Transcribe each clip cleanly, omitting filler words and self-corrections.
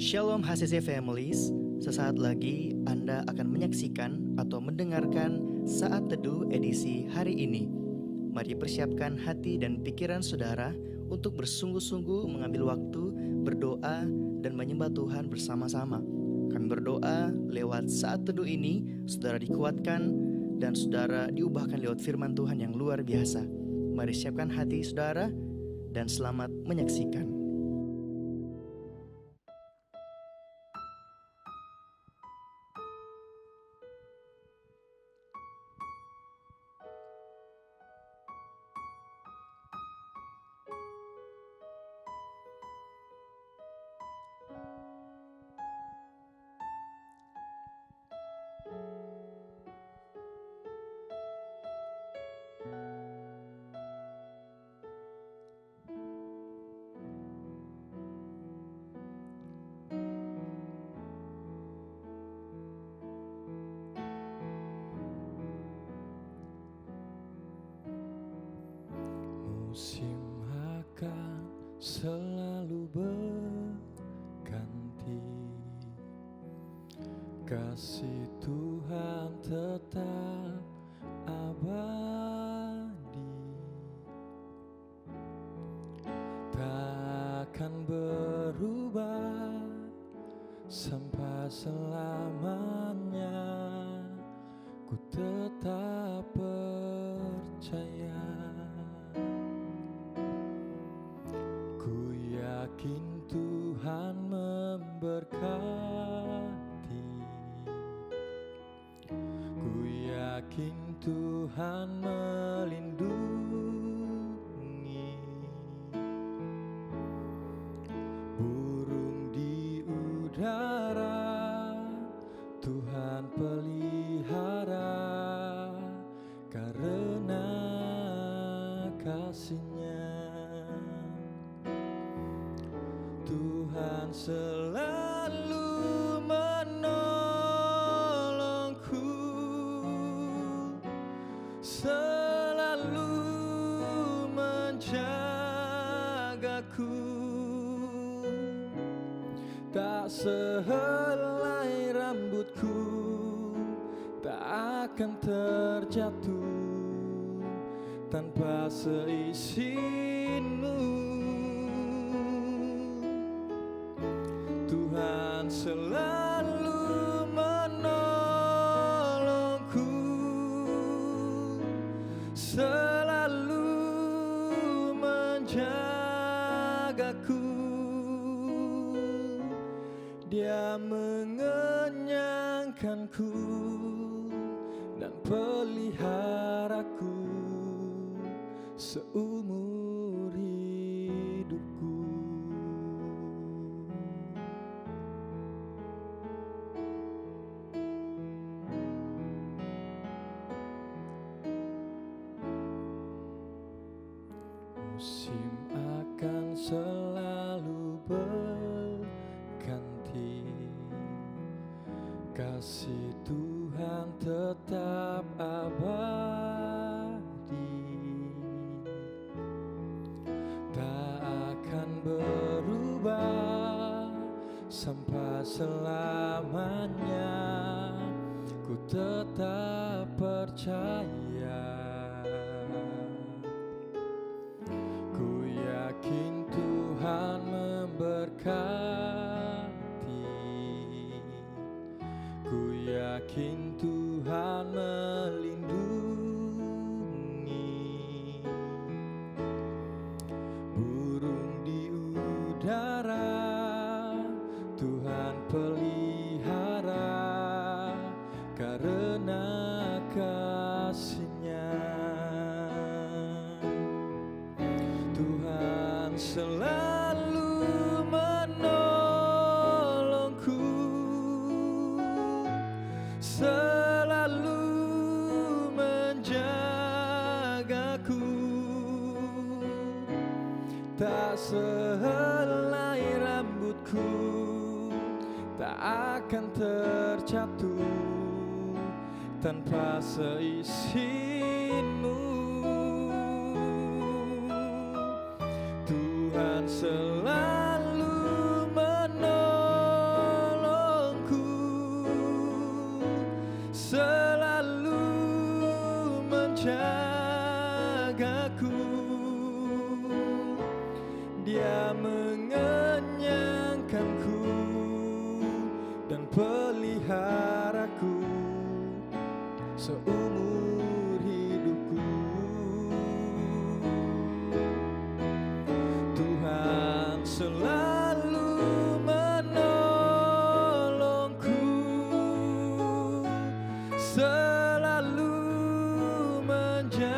Shalom HCC Families, sesaat lagi Anda akan menyaksikan atau mendengarkan Saat Teduh edisi hari ini. Mari persiapkan hati dan pikiran saudara untuk bersungguh-sungguh mengambil waktu, berdoa, dan menyembah Tuhan bersama-sama. Kami berdoa lewat Saat Teduh ini, saudara dikuatkan dan saudara diubahkan lewat firman Tuhan yang luar biasa. Mari siapkan hati saudara dan selamat menyaksikan. Musim akan selalu berganti, kasih Tuhan tetap abadi, takkan berubah sampai selamanya. Ku tetap percaya. Ku yakin Tuhan memberkati, ku yakin Tuhan melindungi, burung di udara Tuhan pelihara karena kasih-Nya. Tuhan selalu menolongku, selalu menjagaku, tak sehelai rambutku tak akan terjatuh tanpa seizin-Mu. Tuhan selalu menolongku, selalu menjagaku, Dia mengenyangkanku dan peliharaku seumur hidupku. Musim akan selalu berganti, kasih Tuhan tetap abadi, tak akan berubah sampai selamanya. Ku tetap percaya. Ku yakin Tuhan memberkati, ku yakin Tuhan melindungi, burung di udara Tuhan pelihara karena kasih-Nya. Tuhan selalu menolongku, selalu menjagaku, tak sehelai rambutku tak akan terjatuh tanpa seizin-Mu. Tuhan selalu menolongku, Dia mengenyangkanku dan peliharaku seumur hidupku. Tuhan selalu menolongku, selalu menjagaku.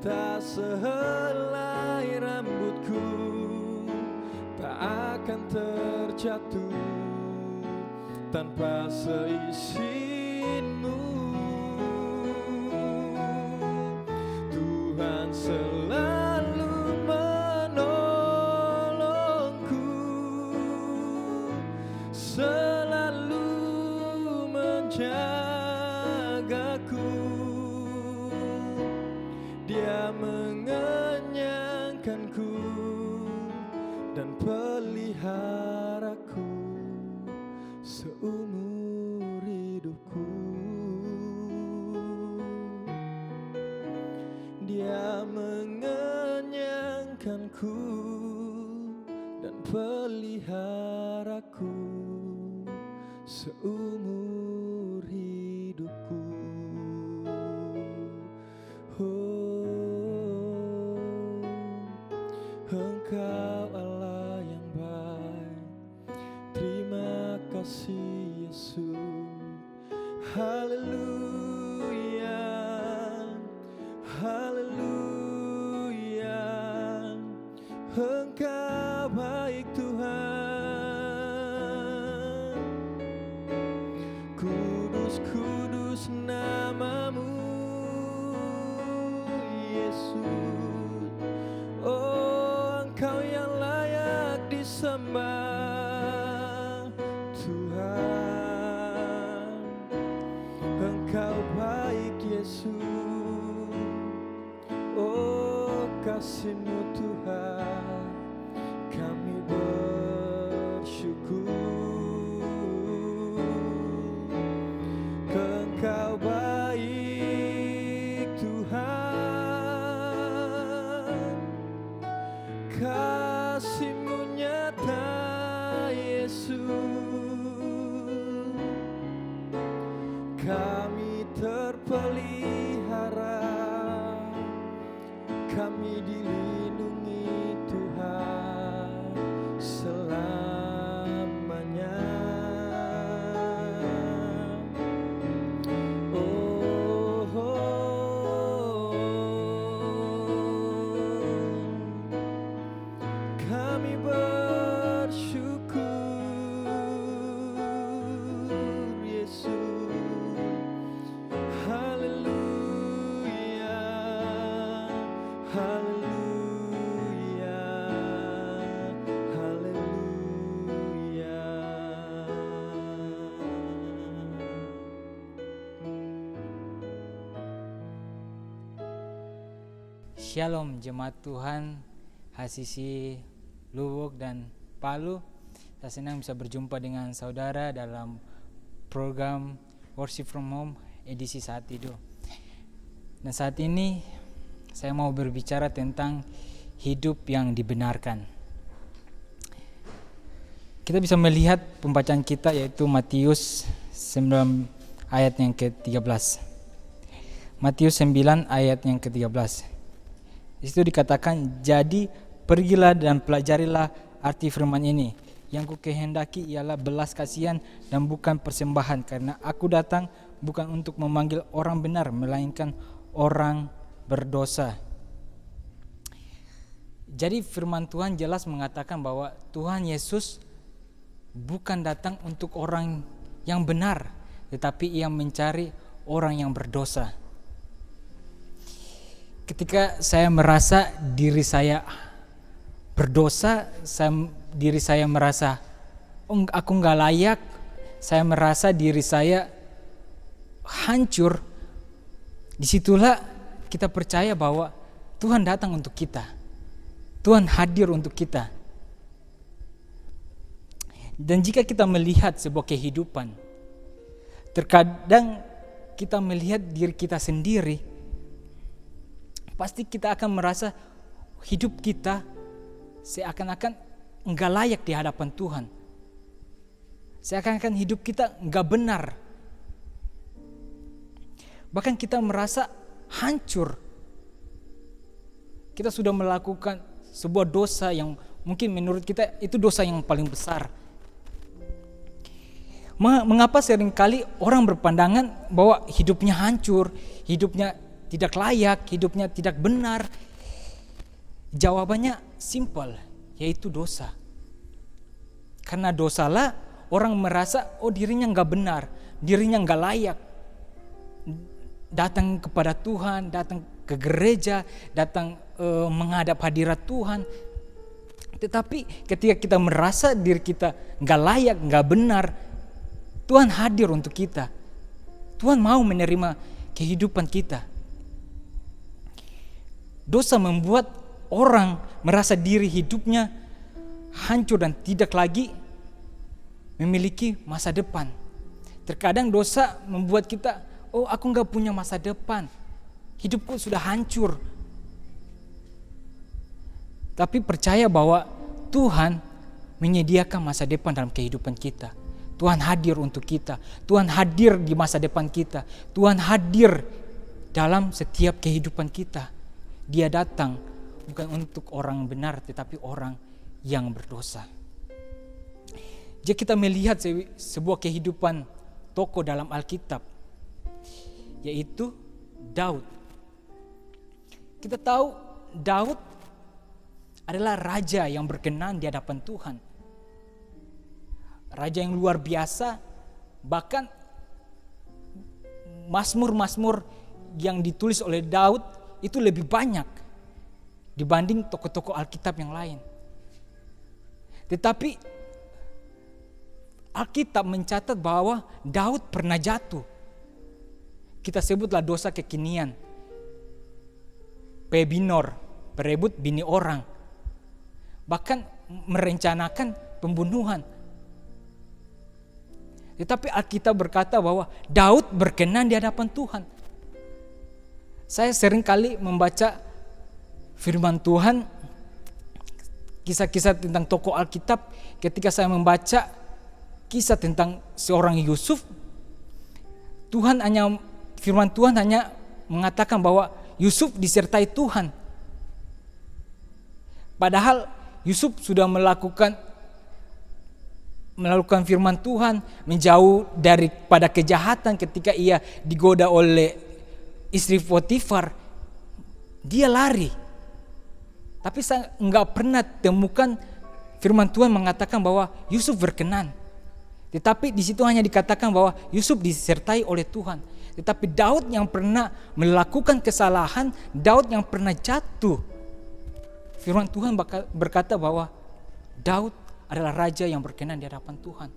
Tak sehelai rambutku tak akan terjatuh tanpa seizin-Mu. Tuhan selalu menolongku, selalu menjagaku. Dia mengenyangkanku dan peliharaku seumur hidupku. Dia mengenyangkanku dan peliharaku seumur hidupku. Engkau Allah yang baik, terima kasih Yesus. Haleluya, haleluya. Engkau baik Tuhan, kudus, kudus nama-Mu Yesus. Engkau yang layak disembah Tuhan. Engkau baik Yesus. Oh, kasih-Mu Tuhan, kami bersyukur. Engkau baik Tuhan, kasih-Mu nyata Yesus. Kami terpelihara, kami dilindungi Tuhan selamanya. Kami bersyukur Yesus. Haleluya, haleluya, haleluya. Shalom jemaat Tuhan HCC Luwuk dan Palu. Saya senang bisa berjumpa dengan saudara dalam program Worship from Home edisi saat teduh. Dan saat ini saya mau berbicara tentang hidup yang dibenarkan. Kita bisa melihat pembacaan kita yaitu Matius 9 ayat yang ke-13. Matius 9 ayat yang ke-13. Di situ dikatakan, jadi pergilah dan pelajarilah arti firman ini. Yang ku kehendaki ialah belas kasihan dan bukan persembahan, karena aku datang bukan untuk memanggil orang benar, melainkan orang berdosa. Jadi firman Tuhan jelas mengatakan bahwa Tuhan Yesus bukan datang untuk orang yang benar, tetapi Ia mencari orang yang berdosa. Ketika saya merasa diri saya berdosa, diri saya merasa aku gak layak, saya merasa diri saya hancur. Disitulah kita percaya bahwa Tuhan datang untuk kita, Tuhan hadir untuk kita. Dan jika kita melihat sebuah kehidupan, terkadang kita melihat diri kita sendiri pasti kita akan merasa hidup kita seakan-akan enggak layak di hadapan Tuhan. Seakan-akan hidup kita enggak benar. Bahkan kita merasa hancur. Kita sudah melakukan sebuah dosa yang mungkin menurut kita itu dosa yang paling besar. Mengapa seringkali orang berpandangan bahwa hidupnya hancur, hidupnya tidak layak, hidupnya tidak benar? Jawabannya simpel, yaitu dosa. Karena dosalah orang merasa dirinya enggak benar, dirinya enggak layak datang kepada Tuhan, datang ke gereja, datang menghadap hadirat Tuhan. Tetapi ketika kita merasa diri kita enggak layak, enggak benar, Tuhan hadir untuk kita. Tuhan mau menerima kehidupan kita. Dosa membuat orang merasa diri hidupnya hancur dan tidak lagi memiliki masa depan. Terkadang dosa membuat kita, aku enggak punya masa depan. Hidupku sudah hancur. Tapi percaya bahwa Tuhan menyediakan masa depan dalam kehidupan kita. Tuhan hadir untuk kita. Tuhan hadir di masa depan kita. Tuhan hadir dalam setiap kehidupan kita. Dia datang bukan untuk orang benar, tetapi orang yang berdosa. Jika kita melihat sebuah kehidupan tokoh dalam Alkitab, yaitu Daud. Kita tahu Daud adalah raja yang berkenan di hadapan Tuhan. Raja yang luar biasa, bahkan mazmur-mazmur yang ditulis oleh Daud itu lebih banyak dibanding tokoh-tokoh Alkitab yang lain. Tetapi Alkitab mencatat bahwa Daud pernah jatuh. Kita sebutlah dosa kekinian, pebinor, berebut bini orang, bahkan merencanakan pembunuhan. Tetapi Alkitab berkata bahwa Daud berkenan di hadapan Tuhan. Saya sering kali membaca firman Tuhan, kisah-kisah tentang tokoh Alkitab. Ketika saya membaca kisah tentang seorang Yusuf, firman Tuhan hanya mengatakan bahwa Yusuf disertai Tuhan. Padahal Yusuf sudah melakukan firman Tuhan, menjauh daripada kejahatan ketika ia digoda oleh istri Potifar. Dia lari. Tapi saya enggak pernah temukan firman Tuhan mengatakan bahwa Yusuf berkenan. Tetapi di situ hanya dikatakan bahwa Yusuf disertai oleh Tuhan. Tetapi Daud yang pernah melakukan kesalahan, Daud yang pernah jatuh, firman Tuhan berkata bahwa Daud adalah raja yang berkenan di hadapan Tuhan.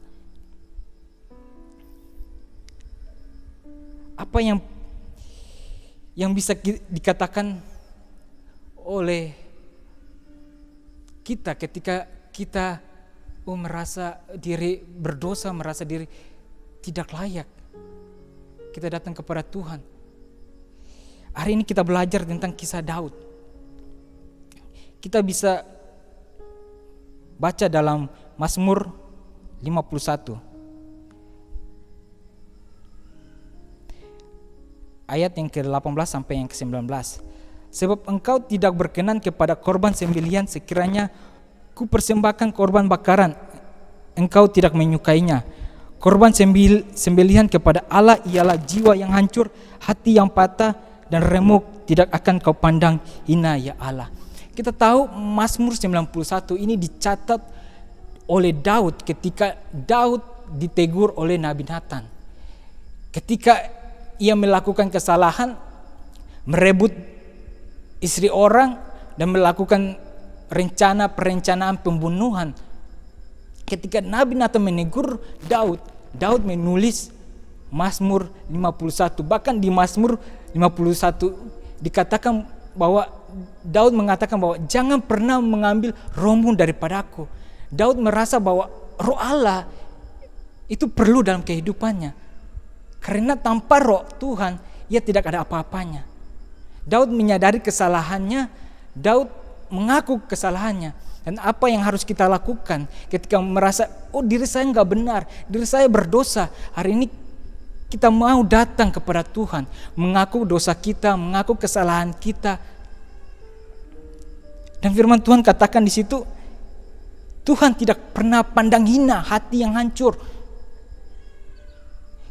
Apa yang bisa dikatakan oleh kita ketika kita merasa diri berdosa, merasa diri tidak layak? Kita datang kepada Tuhan. Hari ini kita belajar tentang kisah Daud. Kita bisa baca dalam Mazmur 51 ayat yang ke-18 sampai yang ke-19. Sebab engkau tidak berkenan kepada korban sembelihan, sekiranya ku persembahkan korban bakaran, engkau tidak menyukainya. Korban sembelihan kepada Allah ialah jiwa yang hancur, hati yang patah dan remuk, tidak akan kau pandang hina ya Allah. Kita tahu Mazmur 91 ini dicatat oleh Daud ketika Daud ditegur oleh Nabi Nathan. Ketika ia melakukan kesalahan, merebut istri orang dan melakukan perencanaan pembunuhan. Ketika Nabi Nathan menegur Daud menulis Mazmur 51. Bahkan di Mazmur 51 dikatakan bahwa Daud mengatakan bahwa jangan pernah mengambil rohmu daripadaku. Daud merasa bahwa roh Allah itu perlu dalam kehidupannya. Karena tanpa roh Tuhan ia tidak ada apa-apanya. Daud menyadari kesalahannya, Daud mengaku kesalahannya. Dan apa yang harus kita lakukan ketika merasa, oh diri saya nggak benar, diri saya berdosa. Hari ini kita mau datang kepada Tuhan, mengaku dosa kita, mengaku kesalahan kita. Dan firman Tuhan katakan di situ, Tuhan tidak pernah pandang hina hati yang hancur.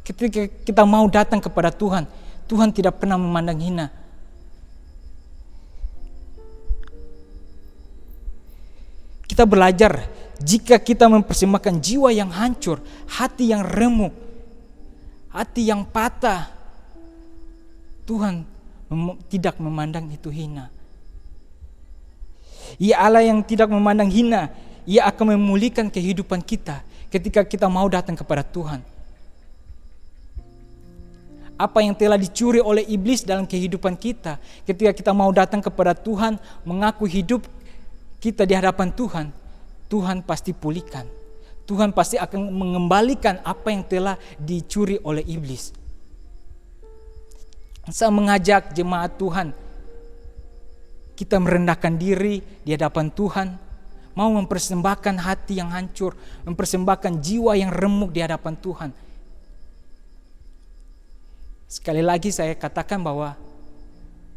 Ketika kita mau datang kepada Tuhan, Tuhan tidak pernah memandang hina. Kita belajar, jika kita mempersembahkan jiwa yang hancur, hati yang remuk, hati yang patah, Tuhan tidak memandang itu hina. Ia Allah yang tidak memandang hina. Ia akan memulihkan kehidupan kita ketika kita mau datang kepada Tuhan. Apa yang telah dicuri oleh iblis dalam kehidupan kita, ketika kita mau datang kepada Tuhan, mengaku hidup kita di hadapan Tuhan, Tuhan pasti pulihkan. Tuhan pasti akan mengembalikan apa yang telah dicuri oleh iblis. Saya mengajak jemaat Tuhan, kita merendahkan diri di hadapan Tuhan, mau mempersembahkan hati yang hancur, mempersembahkan jiwa yang remuk di hadapan Tuhan. Sekali lagi saya katakan bahwa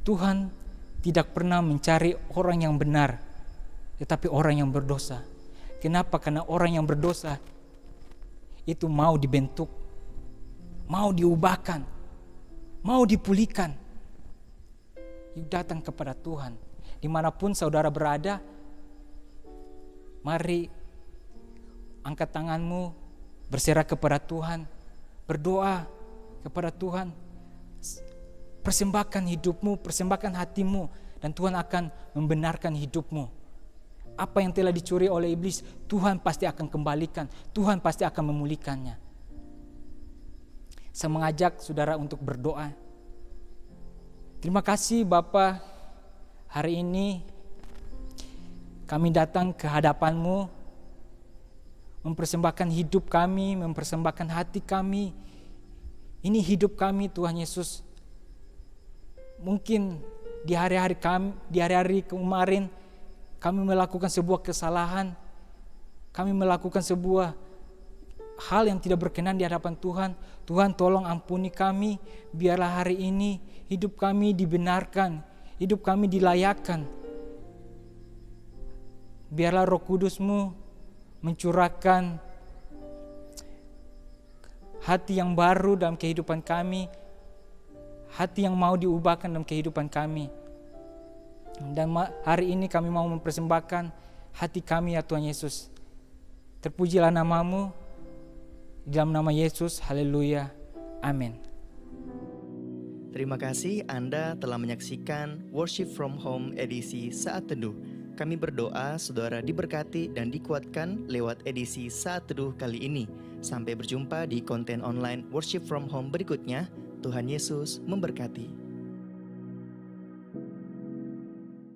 Tuhan tidak pernah mencari orang yang benar, tetapi orang yang berdosa. Kenapa? Karena orang yang berdosa itu mau dibentuk, mau diubahkan, mau dipulihkan. Yuk datang kepada Tuhan. Dimanapun saudara berada, mari angkat tanganmu, berserah kepada Tuhan, berdoa kepada Tuhan. Persembahkan hidupmu, persembahkan hatimu, dan Tuhan akan membenarkan hidupmu. Apa yang telah dicuri oleh iblis, Tuhan pasti akan kembalikan, Tuhan pasti akan memulihkannya. Saya mengajak saudara untuk berdoa. Terima kasih Bapa, hari ini kami datang ke hadapan-Mu, mempersembahkan hidup kami, mempersembahkan hati kami. Ini hidup kami Tuhan Yesus. Mungkin di hari-hari kemarin kami melakukan sebuah kesalahan, kami melakukan sebuah hal yang tidak berkenan di hadapan Tuhan. Tuhan tolong ampuni kami, biarlah hari ini hidup kami dibenarkan, hidup kami dilayakkan. Biarlah Roh Kudus-Mu mencurahkan hati yang baru dalam kehidupan kami, hati yang mau diubahkan dalam kehidupan kami. Dan hari ini kami mau mempersembahkan hati kami ya Tuhan Yesus. Terpujilah nama-Mu, di dalam nama Yesus, haleluya, amin. Terima kasih Anda telah menyaksikan Worship from Home edisi Saat Teduh. Kami berdoa saudara diberkati dan dikuatkan lewat edisi Saat Teduh kali ini. Sampai berjumpa di konten online Worship from Home berikutnya. Tuhan Yesus memberkati.